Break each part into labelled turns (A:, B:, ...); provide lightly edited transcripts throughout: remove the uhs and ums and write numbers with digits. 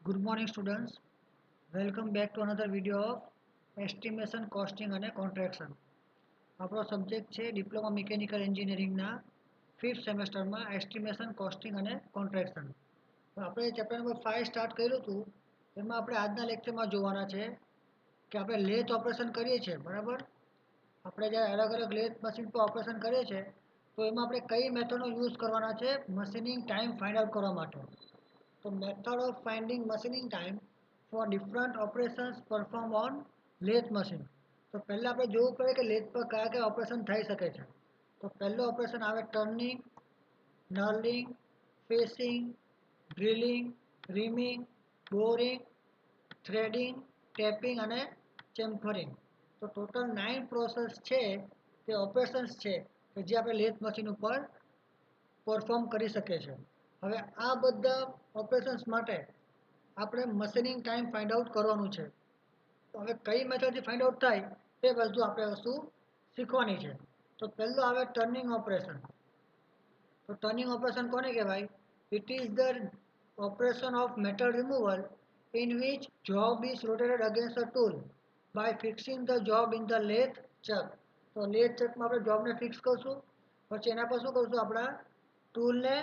A: Good morning students. Welcome back to another video of estimation, costing અને contraction. આપણો subject છે diploma mechanical એન્જિનિયરિંગના 5th સેમેસ્ટરમાં estimation, costing અને કોન્ટ્રાક્શન. તો આપણે ચેપ્ટર નંબર 5 સ્ટાર્ટ કર્યું હતું. એમાં આપણે આજના લેક્ચરમાં જોવાના છે કે આપણે લેથ ઓપરેશન કરીએ છીએ, બરાબર? આપણે જ્યારે અલગ અલગ લેથ મશીન પર ઓપરેશન કરીએ છીએ તો એમાં આપણે કઈ મેથડનો યુઝ કરવાના છે મશીનિંગ ટાઈમ ફાઇન્ડ આઉટ કરવા માટે. So method of finding machining time for different operations performed on lathe machine. તો પહેલા આપણે જોવું પડે કે લેથ પર કયા કયા ઓપરેશન થઈ શકે છે. તો પહેલો ઓપરેશન આવે turning, knurling, facing, drilling, reaming, boring, threading, tapping અને ચેમ્ફરિંગ. તો ટોટલ 9 પ્રોસેસ છે તે ઓપરેશન્સ છે કે જે આપણે લેથ મશીન ઉપર પરફોર્મ કરી શકીએ છીએ. હવે આ બધા ઓપરેશન્સ માટે આપણે મશીનિંગ ટાઈમ ફાઇન્ડ આઉટ કરવાનું છે. તો હવે કઈ મેથડથી ફાઇન્ડ આઉટ થાય તે વસ્તુ શીખવાની છે. તો પહેલું આવે ટર્નિંગ ઓપરેશન. તો ટર્નિંગ ઓપરેશન કોને કહેવાય? It is the operation of metal removal in which job is rotated against a tool by fixing the job in the lathe chuck. તો લેથ ચકમાં આપણે જોબને ફિક્સ કરશું, પછી એના પર શું કરશું, આપણા ટૂલને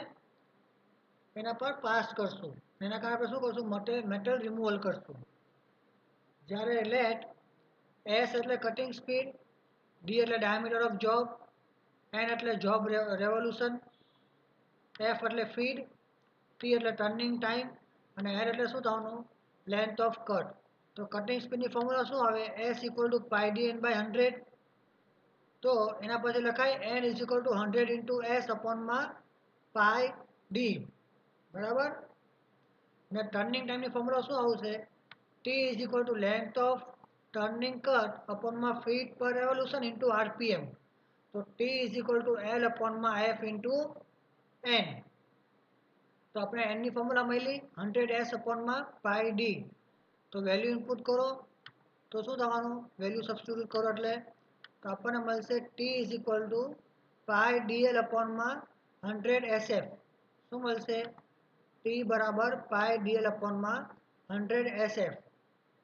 A: એના પર પાસ કરશું. એના કારણે આપણે શું કરશું, મેટલ રિમૂવલ કરશું. જ્યારે લેટ એસ એટલે કટિંગ સ્પીડ, ડી એટલે ડાયામીટર ઓફ જોબ, એન એટલે જોબ રેવોલ્યુશન, એફ એટલે ફીડ, ટી એટલે ટર્નિંગ ટાઈમ અને એર એટલે શું થવાનું, લેન્થ ઓફ કટ. તો કટિંગ સ્પીડની ફોર્મ્યુલા શું આવે? S equal to pi D N by 100. તો એના પછી લખાય N is equal to 100 into S અપોનમાં પાઈ ડી, બરાબર? ને ટર્નિંગ ટાઈમની ફોર્મ્યુલા શું આવશે? T is equal to length of turning cut અપોનમાં ફીટ પર રેવોલ્યુશન ઇન્ટુ આરપીએમ. તો T is equal to L અપોનમાં એફ ઇન્ટુ એન. તો આપણે એનની ફોર્મ્યુલા મળી 100 એસ અપોનમાં પાઈ ડી. તો વેલ્યુ ઇનપુટ કરો તો શું થવાનું, વેલ્યુ સબસ્ટિટ્યુટ કરો એટલે તો આપણને મળશે T is equal to pi D L અપોનમાં 100 એસએફ. શું મળશે? ટી બરાબર પાઈ ડીએલ અપોનમાં 100 S F.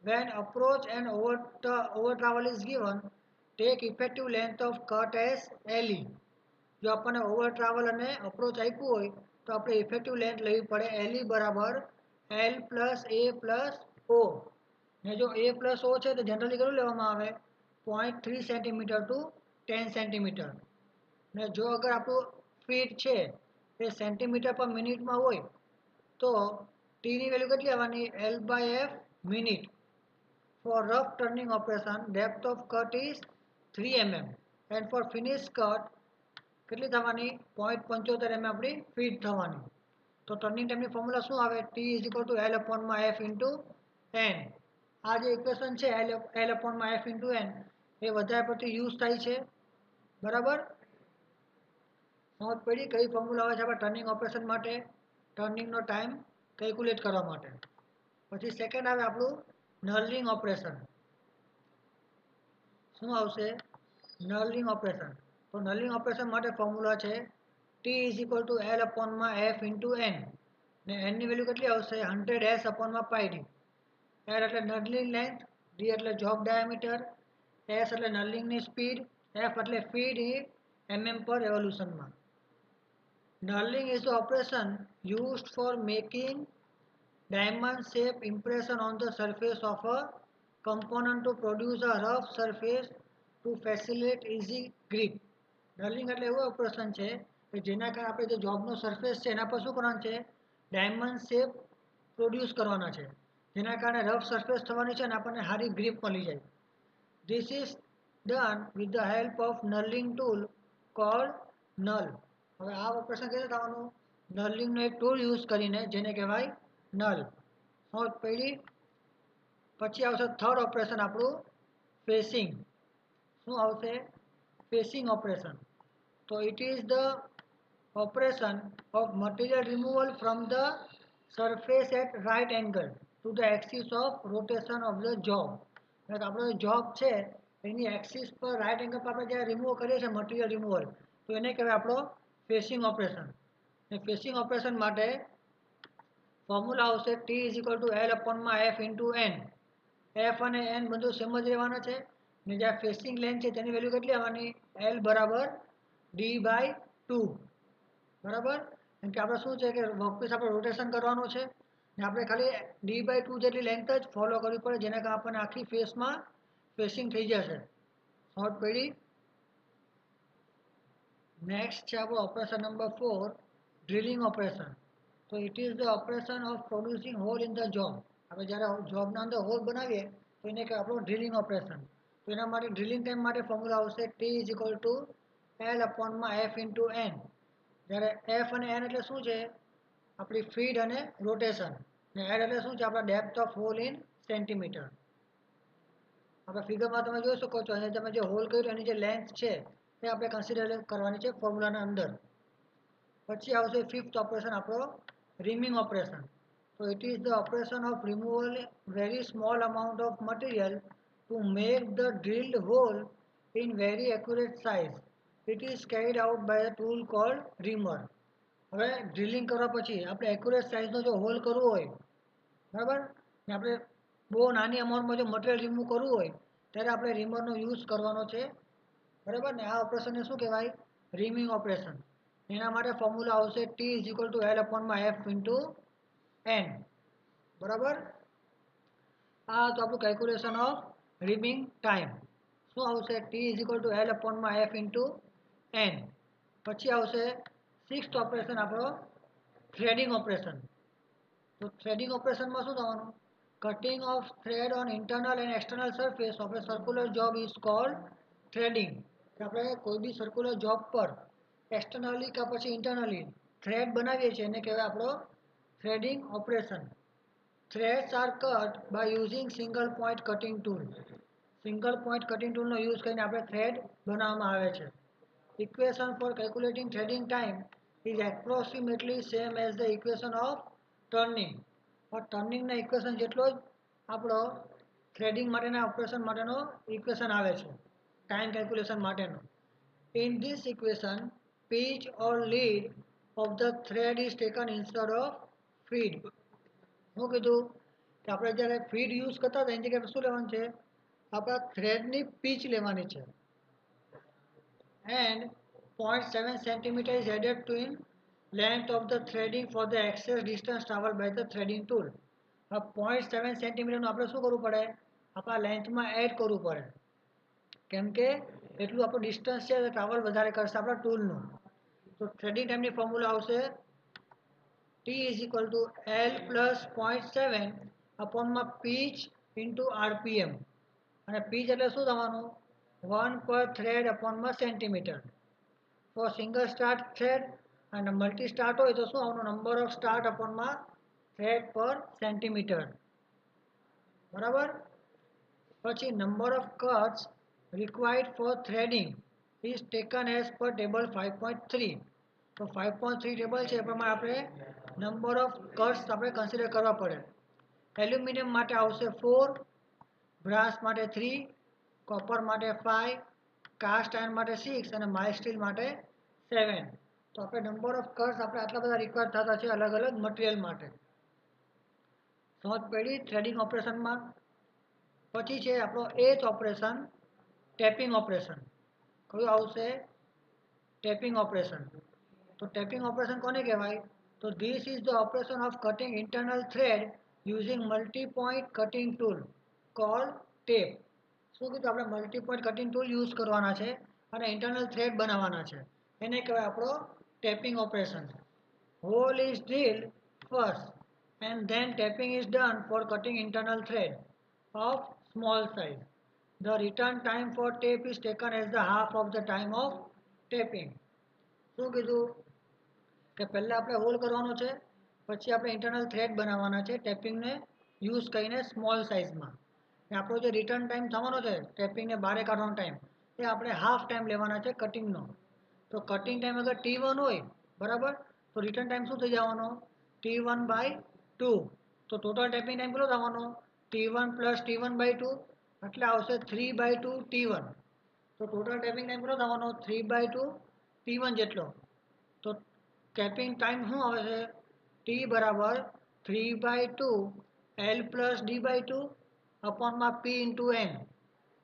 A: When approach and over travel is given, take effective length of cut as L E. જો આપણને ઓવર ટ્રાવલ અને અપ્રોચ આપ્યું હોય તો આપણે ઇફેક્ટિવ લેન્થ લેવી પડે એલઈ બરાબર એલ પ્લસ એ પ્લસ ઓ. ને જો એ પ્લસ ઓ છે તો જનરલી કેટલું લેવામાં આવે? 0.3 સેન્ટીમીટર ટુ 10 સેન્ટીમીટર. ને જો અગર આપણું ફીટ છે એ સેન્ટીમીટર પર મિનિટમાં હોય તો ટીની વેલ્યુ કેટલી આવવાની? L by F minute. For rough turning operation depth of cut is 3 mm and for finish cut કેટલી થવાની? 0.75 mm આપણી ફીટ થવાની. તો ટર્નિંગ ટાઈમની ફોર્મ્યુલા શું આવે? T is equal to L અપોનમાં એફ ઇન્ટુ એન. આ જે ઇક્વેશન છે એલ અપોનમાં એફ ઇન્ટુ એન એ વધારે પડતી યુઝ થાય છે, બરાબર? સમજ પડી કઈ ફોર્મ્યુલા આવે છે આપણે ટર્નિંગ ઓપરેશન માટે, ટર્નિંગનો ટાઈમ કેલ્ક્યુલેટ કરવા માટે. પછી સેકન્ડ આવે આપણું નર્લિંગ ઓપરેશન. શું આવશે? Knurling operation. તો નર્લિંગ ઓપરેશન માટે ફોર્મ્યુલા છે T is equal to L અપોનમાં એફ ઇન્ટુ એન. ને એનની વેલ્યુ કેટલી આવશે? 100 એસ અપોનમાં પાઈ ડી. એર એટલે નર્લિંગ લેન્થ, ડી એટલે જોબ ડાયામીટર, એસ એટલે નર્લિંગની સ્પીડ, એફ એટલે ફીડ mm પર રેવોલ્યુશનમાં. Knurling is the operation used for making diamond shape impression on the surface of a component to produce a rough surface to facilitate easy grip. Knurling એટલે એવું operation છે કે જેના કારણે આપણે જે જોબનો સરફેસ છે એના પર શું કરવાનું છે? ડાયમંડ શેપ પ્રોડ્યુસ કરવાના છે, જેના કારણે રફ સરફેસ થવાની છે અને આપણને સારી ગ્રીપ મળી જાય. This is done with the help of knurling tool called knurl. હવે આ ઓપરેશન કેવી રીતે થવાનું? નર્લિંગનો એક ટૂલ યુઝ કરીને, જેને કહેવાય નલ. સમજ પડી? પછી આવશે થર્ડ ઓપરેશન આપણું ફેસિંગ. શું આવશે? Facing operation. તો it is the operation of material removal from the surface at right angle to the axis of rotation of the job. એટલે આપણો જોબ છે એની એક્સિસ પર રાઈટ એંગલ પર આપણે જ્યારે રિમૂવ કરીએ છીએ મટીરિયલ રિમૂવલ, તો એને કહેવાય આપણો ફેસિંગ ઓપરેશન. ને ફેસિંગ ઓપરેશન માટે ફોર્મ્યુલા આવશે T is equal to L અપોનમાં એફ ઇન્ટુ એન. એફ અને એન બધું સેમ જ રહેવાના છે ને જ્યાં ફેસિંગ લેન્થ છે તેની વેલ્યુ કેટલી આવવાની એલ બરાબર d/2 બરાબર. કેમ કે આપણે શું છે કે વર્કપીસ આપણે રોટેશન કરવાનું છે ને આપણે ખાલી d/2 જેટલી લેન્થ જ ફોલો કરવી પડે જેના કારણે આપણને આખી ફેસમાં ફેસિંગ થઈ જશે. શોર્ટ પડી. નેક્સ્ટ છે આપણો ઓપરેશન નંબર 4 ડ્રિલિંગ ઓપરેશન. તો it is the operation of producing hole in the job. આપણે જ્યારે જોબના અંદર હોલ બનાવીએ તો એને કહેવાય આપણું ડ્રિલિંગ ઓપરેશન. તો એના માટે ડ્રિલિંગ ટાઈમ માટે ફોર્મ્યુલા આવશે T is equal to L અપોનમાં એફ ઇન્ટુ એન. જ્યારે એફ અને એન એટલે શું છે આપણી ફીડ અને રોટેશન ને એલ એટલે શું છે આપણા depth of hole in centimetre. આપણે ફિગરમાં તમે જોઈ શકો છો અહીંયા તમે જે હોલ કર્યું એની જે લેન્થ છે તે આપણે કન્સિડર કરવાની છે ફોર્મ્યુલાના અંદર. પછી આવશે ફિફ્થ ઓપરેશન આપણો રીમિંગ ઓપરેશન. તો it is the operation of removal very small amount of material to make the drilled hole in very accurate size. It is carried out by a tool called reamer. હવે drilling કરવા પછી આપણે accurate સાઇઝનો જો hall કરવો હોય બરાબર ને આપણે બહુ નાની અમાઉન્ટમાં જો મટીરિયલ રિમૂવ કરવું હોય ત્યારે આપણે રીમરનો યુઝ કરવાનો છે બરાબર ને. આ ઓપરેશનને શું કહેવાય રીમિંગ ઓપરેશન. એના માટે ફોર્મ્યુલા આવશે T is equal to L અપોનમાં એફ ઇન્ટુ એન બરાબર. આ તો આપણું કેલ્ક્યુલેશન ઓફ રીમિંગ ટાઈમ. શું આવશે T is equal to L અપોનમાં એફ ઇન્ટુ એન. પછી આવશે સિક્સ્થ ઓપરેશન આપણો થ્રેડિંગ ઓપરેશન. તો થ્રેડિંગ ઓપરેશનમાં શું થવાનું cutting of thread on internal and external surface of a circular job is called threading. આપણે કોઈ બી સર્ક્યુલર જોબ પર એક્સટર્નલી કે પછી ઇન્ટરનલી થ્રેડ બનાવીએ છીએ એને કહેવાય આપણો threading operation. Threads are cut by using single point cutting tool. Single point cutting ટૂલનો use કરીને આપણે થ્રેડ બનાવવામાં આવે છે. Equation for calculating threading time is approximately same as the equation of turning. ટર્નિંગના ઇક્વેશન જેટલો જ આપણો થ્રેડિંગ માટેના ઓપરેશન માટેનો ઇક્વેશન આવે છે ટાઈમ કેલ્ક્યુલેશન માટેનો. In this equation, pitch or lead of the thread is taken instead of feed. શું કીધું કે આપણે જ્યારે ફીડ યુઝ કરતા હતા એની જગ્યાએ શું લેવાનું છે આપણા થ્રેડની પીચ લેવાની છે. And 0.7 centimeter is added to in length of the threading for the excess distance traveled by the threading tool. 0.7 centimeter આપણે શું કરવું પડે આપણા લેન્થમાં એડ કરવું પડે કેમ કે એટલું આપણું ડિસ્ટન્સ છે ટ્રાવેલ વધારે કરશે આપણા ટૂલનું. તો થ્રેડિંગ ટાઈમની ફોર્મ્યુલા આવશે T is equal to L plus 0.7 અપોનમાં પીચ ઇન્ટુ આરપીએમ. અને પીચ એટલે શું થવાનું 1 પર થ્રેડ અપોનમાં centimetre. For single start thread અને મલ્ટી સ્ટાર્ટ હોય તો શું આવવાનું નંબર ઓફ સ્ટાર્ટ અપોનમાં થ્રેડ પર સેન્ટીમીટર બરાબર. પછી number of cuts required for threading is taken as per table 5.3. તો 5.3 ટેબલ છે એ પ્રમાણે આપણે નંબર ઓફ કટ્સ આપણે કન્સિડર કરવા પડે. એલ્યુમિનિયમ માટે આવશે 4, બ્રાસ માટે 3, કોપર માટે 5, કાસ્ટ આયર્ન માટે 6 અને માઇલ્ડ સ્ટીલ માટે 7. તો આપણે નંબર ઓફ કટ્સ આપણે આટલા બધા રિક્વાયર થતા છે અલગ અલગ મટીરિયલ માટે. સમજ પડી થ્રેડિંગ ઓપરેશનમાં. પછી છે આપણો 8th ઓપરેશન ટેપિંગ ઓપરેશન. કયું આવશે ટેપિંગ ઓપરેશન. તો ટેપિંગ ઓપરેશન કોને કહેવાય તો this is the operation of cutting internal thread using multi point cutting tool called tap. શું કીધું આપણે multi point cutting tool use કરવાના છે અને ઇન્ટરનલ થ્રેડ બનાવવાના છે એને કહેવાય આપણો tapping operation. Hole is drilled first and then tapping is done for cutting internal thread of small size. The return time for tape is taken as the half of the time of taping. શું કીધું કે પહેલાં આપણે hall કરવાનો છે પછી આપણે internal thread બનાવવાના છે ટેપિંગને યુઝ કરીને સ્મોલ સાઇઝમાં. ને આપણો જે રિટર્ન ટાઈમ થવાનો છે ટેપિંગને બહાર કાઢવાનો ટાઈમ એ આપણે હાફ ટાઈમ લેવાના છે કટિંગનો. તો કટિંગ ટાઈમ અગર T1 હોય બરાબર તો રિટર્ન ટાઈમ શું થઈ જવાનો T1/2. તો ટોટલ ટેપિંગ ટાઈમ કેટલો થવાનો T1 + T1/2 એટલે આવશે 3/2 T1. તો ટોટલ ટેપિંગ ટાઈમ કેટલો થવાનો 3/2 T1 જેટલો. તો ટેપિંગ ટાઈમ શું આવે છે T બરાબર 3/2 L plus D/2 અપોનમાં P into N,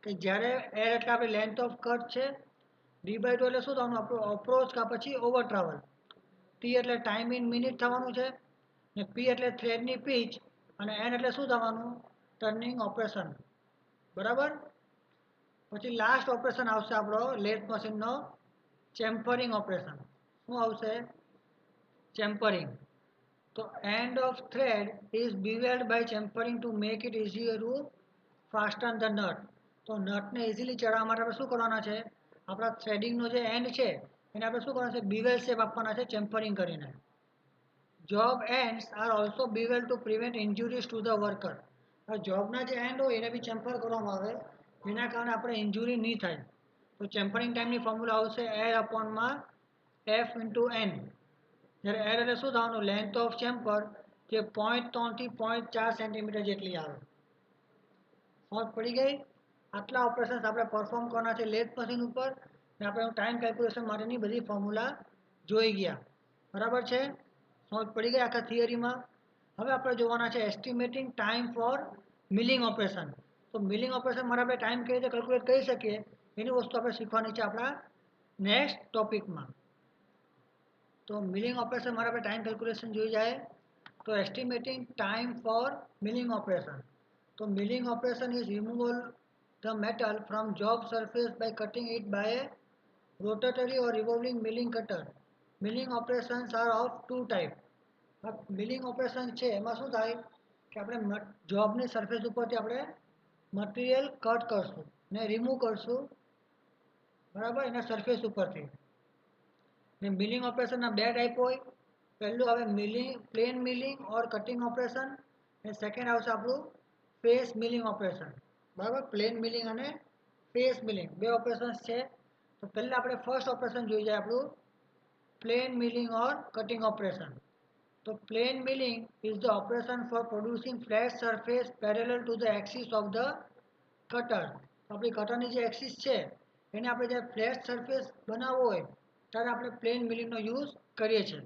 A: કે જ્યારે L એટલે આપણી લેન્થ ઓફ કટ છે, D/2 એટલે શું થવાનું આપણું અપ્રોચ કાં પછી ઓવર ટ્રાવેલ, T એટલે ટાઈમ ઇન મિનિટ થવાનું છે, ને P એટલે થ્રેડની પીચ, અને N એટલે શું થવાનું ટર્નિંગ ઓપરેશન. બરાબર. પછી લાસ્ટ ઓપરેશન આવશે આપણો લેથ મશીનનો ચેમ્ફરિંગ ઓપરેશન. શું આવશે? ચેમ્ફરિંગ. તો end of thread is beveled by chamfering to make it easier to fasten the nut. તો નટને ઇઝીલી ચડાવવા માટે આપણે શું કરવાના છે, આપણા થ્રેડિંગનો જે એન્ડ છે એને આપણે શું કરવાના છે, બીવેલ શેપ આપવાના છે ચેમ્ફરિંગ કરીને. Job ends are also bevel to prevent injuries to the worker. જોબના જે એન્ડ હોય એને બી ચેમ્ફર કરવામાં આવે, જેના કારણે આપણે ઇન્જુરી નહીં થાય. તો ચેમ્ફરિંગ ટાઈમની ફોર્મ્યુલા આવશે L અપોનમાં F ઇન્ટુ N. જ્યારે એર એટલે શું થવાનું લેન્થ ઓફ ચેમ્ફર, જે 0.3 થી 0.4 સેન્ટીમીટર જેટલી આવે. સમજ પડી ગઈ? આટલા ઓપરેશન્સ આપણે પરફોર્મ કરવાના છે લેથ મશીન ઉપર, ને આપણે ટાઈમ કેલ્ક્યુલેશન માટેની બધી ફોર્મ્યુલા જોઈ ગયા. બરાબર છે? સમજ પડી ગઈ આખા થિયરીમાં? હવે આપણે જોવાના છે એસ્ટિમેટિંગ ટાઈમ ફોર મિલિંગ ઓપરેશન. તો મિલિંગ ઓપરેશન માટે આપણે ટાઈમ કઈ રીતે કેલ્ક્યુલેટ કરી શકીએ એની વસ્તુ આપણે શીખવાની છે આપણા નેક્સ્ટ ટોપિકમાં. તો મિલિંગ ઓપરેશન માટે આપણે ટાઈમ કેલ્ક્યુલેશન જોઈ જાય. તો estimating time for milling operation. તો milling operation is removal the metal from job surface by cutting it by a rotatory or revolving milling cutter. Milling operations are of two type. Milling operation છે એમાં શું થાય કે આપણે જોબની surface ઉપરથી આપણે material cut કરશું ને રિમૂવ કરશું. બરાબર, એના સરફેસ ઉપરથી. ને મિલિંગ ઓપરેશનના બે ટાઈપ હોય. પહેલું આવે milling, plane milling or cutting operation, અને સેકન્ડ આવશે આપણું ફેસ મિલિંગ ઓપરેશન. બરાબર, પ્લેન મિલિંગ અને ફેસ મિલિંગ બે ઓપરેશન્સ છે. તો પહેલાં આપણે ફર્સ્ટ ઓપરેશન જોઈ જાય આપણું plane milling or cutting operation. તો plane milling is the operation for producing flat surface parallel to the axis of the cutter. આપણી કટરની જે એક્સિસ છે એને આપણે જ્યારે ફ્લેટ સરફેસ બનાવવો હોય ત્યારે આપણે પ્લેન મિલિંગનો યુઝ કરીએ છીએ.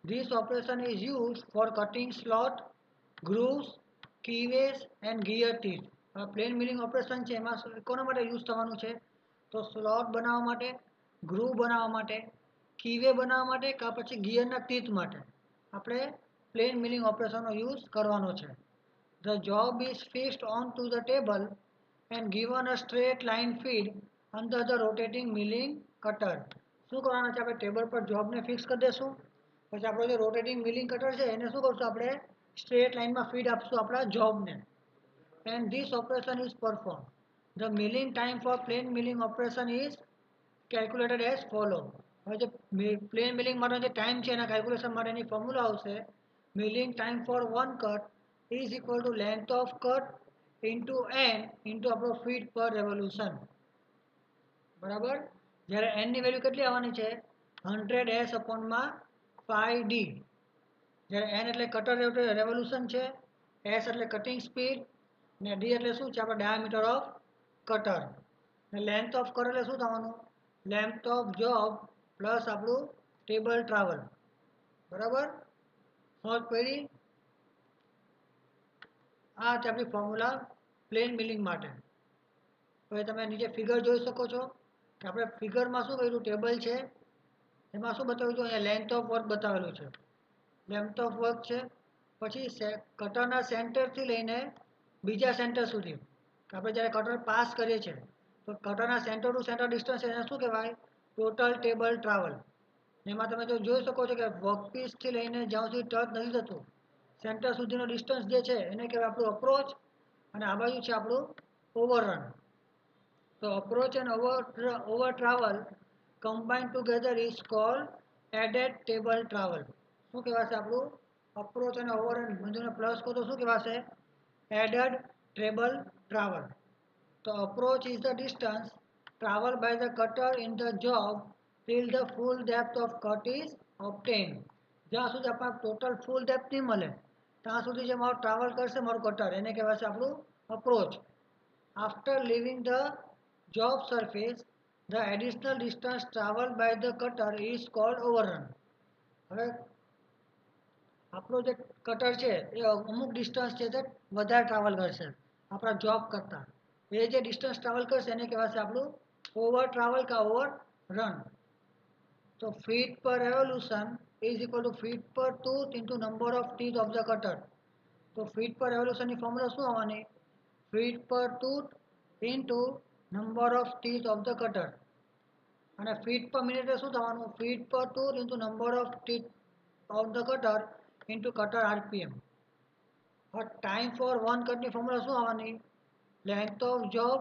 A: This operation is use for cutting slot, grooves, keyways and gear teeth. Plain milling operation છે એમાં કોના માટે યુઝ થવાનું છે, તો સ્લોટ બનાવવા માટે, ગ્રુવ બનાવવા માટે, કીવે બનાવવા માટે કાં પછી ગિયરના ટીથ માટે આપણે પ્લેન મિલિંગ ઓપરેશનનો યુઝ કરવાનો છે. The job is fixed on to the table and given a straight line feed under the rotating milling cutter. શું કરવાના છે, આપણે ટેબલ પર જોબને ફિક્સ કરી દઈશું, પછી આપણો જે રોટેટિંગ મિલિંગ કટર છે એને શું કરશું, આપણે સ્ટ્રેટ લાઇનમાં ફીડ આપશું આપણા જોબને. And this operation is perform. The milling time for plane milling operation is calculated as follow. હવે જે પ્લેન મિલિંગ માટેનો જે ટાઈમ છે એના કેલ્ક્યુલેશન માટેની ફોર્મ્યુલા આવશે milling time for one cut is equal to length of cut into N into આપણો feed પર રેવોલ્યુશન. બરાબર, જ્યારે એનની વેલ્યુ કેટલી આવવાની છે, 100 s અપોનમાં 5d. જ્યારે એન એટલે કટર રેવોલ્યુશન છે, એસ એટલે કટિંગ સ્પીડ, ને ડી એટલે શું છે, આપણે ડાયામીટર ઓફ કટર. ને લેન્થ ઓફ કટર એટલે શું થવાનું, લેન્થ ઓફ જોબ પ્લસ આપણું ટેબલ ટ્રાવેલ. બરાબર, સમજ પડી? આ છે આપણી ફોર્મ્યુલા પ્લેન મિલિંગ માટે. હવે તમે નીચે ફિગર જોઈ શકો છો કે આપણે ફિગરમાં શું કર્યું, ટેબલ છે એમાં શું બતાવ્યું છે, અહીંયા લેન્થ ઓફ વર્ક બતાવેલું છે. લેન્થ ઓફ વર્ક છે, પછી કટરના સેન્ટરથી લઈને બીજા સેન્ટર સુધી આપણે જ્યારે કટર પાસ કરીએ છીએ તો કટરના સેન્ટર ટુ સેન્ટર ડિસ્ટન્સ એને શું કહેવાય, ટોટલ ટેબલ ટ્રાવેલ. એમાં તમે જો જોઈ શકો છો કે વર્કપીસથી લઈને જ્યાં સુધી ટચ નથી થતું સેન્ટર સુધીનો ડિસ્ટન્સ જે છે એને કહેવાય આપણું અપ્રોચ, અને આ બાજુ છે આપણું ઓવરરન. તો approach and over travel combine together is called added table travel. શું કહેવાશે આપણું અપ્રોચ અને ઓવરરન બંનેને પ્લસ કરો તો શું કહેવાશે, એડેડ ટેબલ ટ્રાવેલ. તો approach is the distance travel by the cutter in the job till the full depth of cut is obtained. જ્યાં સુધી આપણને ટોટલ ફૂલ ડેપ્થ નહીં મળે ત્યાં સુધી જે મારું ટ્રાવેલ કરશે મારું કટર એને કહેવાશે આપણું approach. After leaving the job surface the additional distance travel by the cutter is called overrun. હવે આપણો જે કટર છે એ અમુક ડિસ્ટન્સ છે તે વધારે ટ્રાવેલ કરશે આપણા જોબ કરતાં. એ જે ડિસ્ટન્સ ટ્રાવેલ કરશે એને કહેવાશે આપણું ઓવર ટ્રાવેલ કા ઓવર રન. તો ફીટ પર revolution is equal to feed per tooth into number of teeth of the cutter. તો ફીટ પર રેવોલ્યુશનની ફોર્મ્યુલા શું આવવાની? Feed per tooth into number of teeth of the cutter. અને feed per મિનિટે શું થવાનું? Feed per tooth into number of teeth of the cutter into cutter RPM. હવે time for one કટની formula શું આવવાની? Length of job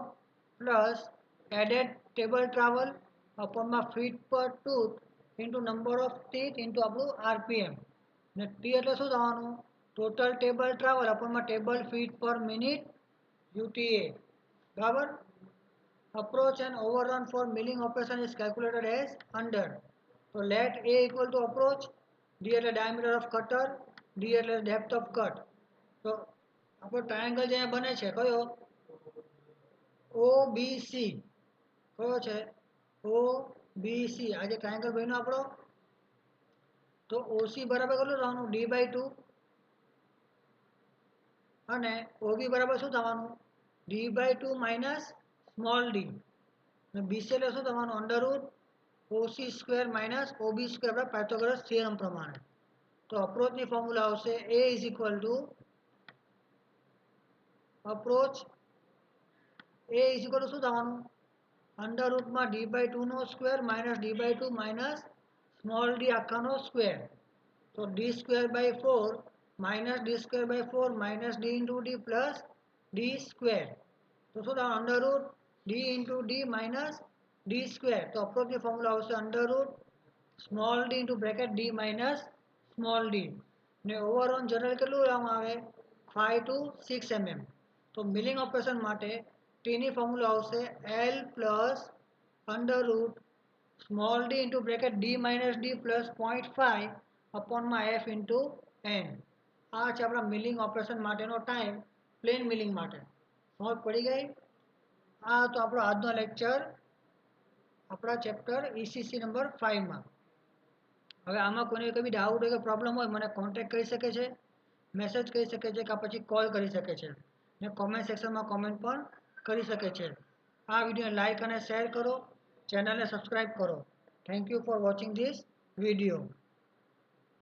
A: plus added table travel અપોનમાં feed per tooth into number of teeth into આપણું RPM. ને T એટલે શું થવાનું? ટોટલ ટેબલ ટ્રાવેલ અપોનમાં table feed per minute UTA. બરાબર? Approach and overrun for milling operation is calculated as under. So let A equal to approach, D એટલે diameter of cutter, D એટલે depth of cut. તો આપણો triangle જે અહીંયા બને છે કયો? OBC. કયો છે? OBC. આ જે ટ્રાયેંગલ બન્યો આપણો, તો OC બરાબર કેટલું થવાનું? D/2 અને OB બરાબર શું થવાનું? D/2 minus small d. અને BC એટલે શું થવાનું? Under root OC square minus OB square આપણા પાયથાગોરસ થિયરમ પ્રમાણે. તો અપ્રોચની ફોર્મ્યુલા આવશે A is equal to approach A is equal to શું થવાનું? અંડરરૂટમાં D/2 નો square minus D/2 minus small d આખાનો સ્ક્વેર. તો d square by 4 minus d square by 4 minus d into d plus d square. તો શું થવાનું? Under root d into d minus d square. તો અપ્રોચની ફોર્મ્યુલા આવશે under root small d into bracket d minus small d. ને ઓવરઓન general કેટલું લેવામાં આવે? 5 to 6 mm. તો મિલિંગ ઓપરેશન માટે ટીની ફોર્મ્યુલા આવશે L plus under root small d into bracket d minus d plus 0.5 અપોનમાં f into n. આ છે આપણા મિલિંગ ઓપરેશન માટેનો ટાઈમ પ્લેન મિલિંગ માટે. સમજ પડી ગઈ? આ તો આપણો આજનો લેક્ચર આપણા ચેપ્ટર ECC નંબર 5માં. હવે આમાં કોઈને કોઈ બી ડાઉટ હોય કે પ્રોબ્લેમ હોય મને કોન્ટેક્ટ કરી શકે છે, મેસેજ કરી શકે છે કે પછી કોલ કરી શકે છે, ને કોમેન્ટ સેક્શનમાં કોમેન્ટ પણ કરી શકે છે. આ વિડીયોને લાઇક અને શેર કરો, ચેનલને સબસ્ક્રાઈબ કરો. Thank you for watching this video.